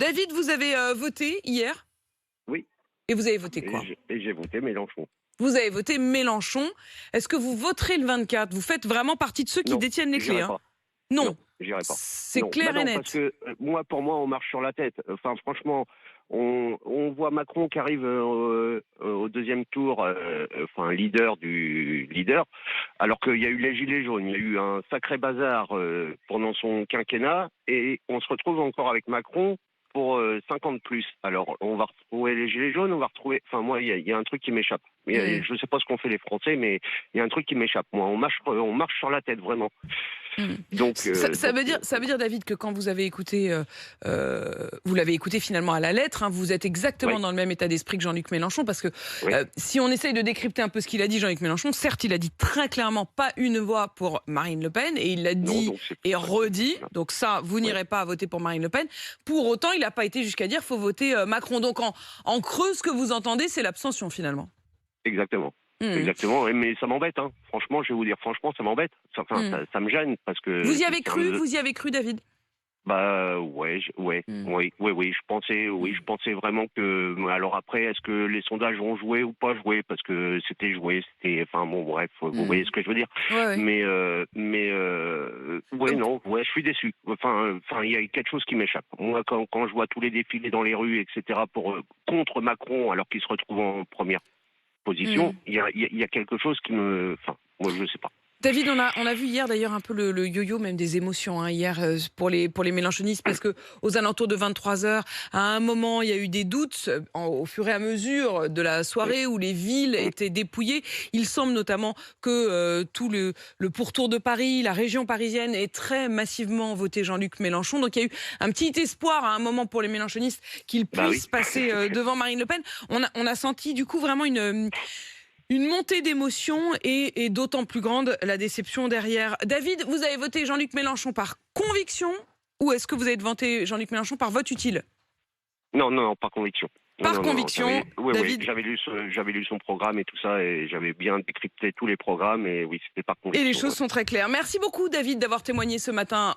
David, vous avez voté hier Oui, et vous avez voté et quoi? j'ai voté Mélenchon. Vous avez voté Mélenchon. Est-ce que vous voterez le 24? Vous faites vraiment partie de ceux qui Non, détiennent les clés, j'irai hein? pas. Non, Non, j'irai pas. c'est Non, bah clair et non, parce net. que pour moi, on marche sur la tête. Enfin, franchement, on voit Macron qui arrive au deuxième tour, enfin leader, alors qu'il y a eu les gilets jaunes, il y a eu un sacré bazar pendant son quinquennat, et on se retrouve encore avec Macron pour 50 de plus. Alors, on va retrouver les gilets jaunes, on va retrouver. Enfin, moi, il y a un truc qui m'échappe. Hmm, Je sais pas ce qu'ont fait les Français, mais il y a un truc qui m'échappe. Moi, on marche sur la tête vraiment. hmm. Donc, Ça veut dire, David, que quand vous avez écouté, vous l'avez écouté finalement à la lettre, hein, vous êtes exactement oui, dans le même état d'esprit que Jean-Luc Mélenchon, parce que oui. si on essaye de décrypter un peu ce qu'il a dit, Jean-Luc Mélenchon, certes, il a dit très clairement pas une voix pour Marine Le Pen, et il l'a Non, dit donc c'est et pour ça que redit, voilà. donc ça, vous Ouais, n'irez pas voter pour Marine Le Pen. Pour autant, il n'a pas été jusqu'à dire faut voter Macron. Donc en creux, ce que vous entendez, c'est l'abstention finalement. exactement. Hmm, Exactement, mais ça m'embête, hein. Franchement, je vais vous dire, franchement, ça m'embête. Enfin, hmm. ça me gêne parce que Vous y avez c'est cru? Vous y avez cru, David? bah ouais, Hmm, oui, hmm. je pensais vraiment que. Alors après, est-ce que les sondages ont joué ou pas joué? Parce que c'était joué, enfin bon, bref, vous Hmm. voyez ce que je veux dire. Ouais, ouais. Ouais, Donc, non, ouais, je suis déçu. Enfin, il y a quelque chose qui m'échappe. Moi, quand je vois tous les défilés dans les rues, etc., pour contre Macron, alors qu'il se retrouve en première position, hmm. il y a quelque chose qui me. Enfin, moi, je sais pas. David, on a vu hier d'ailleurs un peu le yo-yo même des émotions, hein, hier pour les mélenchonistes, parce que aux alentours de 23 heures, à un moment il y a eu des doutes au fur et à mesure de la Oui, soirée où les villes mm, étaient dépouillées. Il semble notamment que tout le pourtour de Paris, la région parisienne, ait très massivement voté Jean-Luc Mélenchon. Donc il y a eu un petit espoir à un moment pour les mélenchonistes qu'ils bah oui. puissent passer devant Marine Le Pen. On a senti du coup vraiment une montée d'émotion et d'autant plus grande la déception derrière. David, vous avez voté Jean-Luc Mélenchon par conviction ou est-ce que vous avez voté Jean-Luc Mélenchon par vote utile? Non, non, non, par conviction. Non, Par non, non, conviction, oui, David, j'avais lu son programme et tout ça, et j'avais bien décrypté tous les programmes, et oui, c'était par et les conviction. choses Ouais. sont très claires. Merci beaucoup, David, d'avoir témoigné ce matin.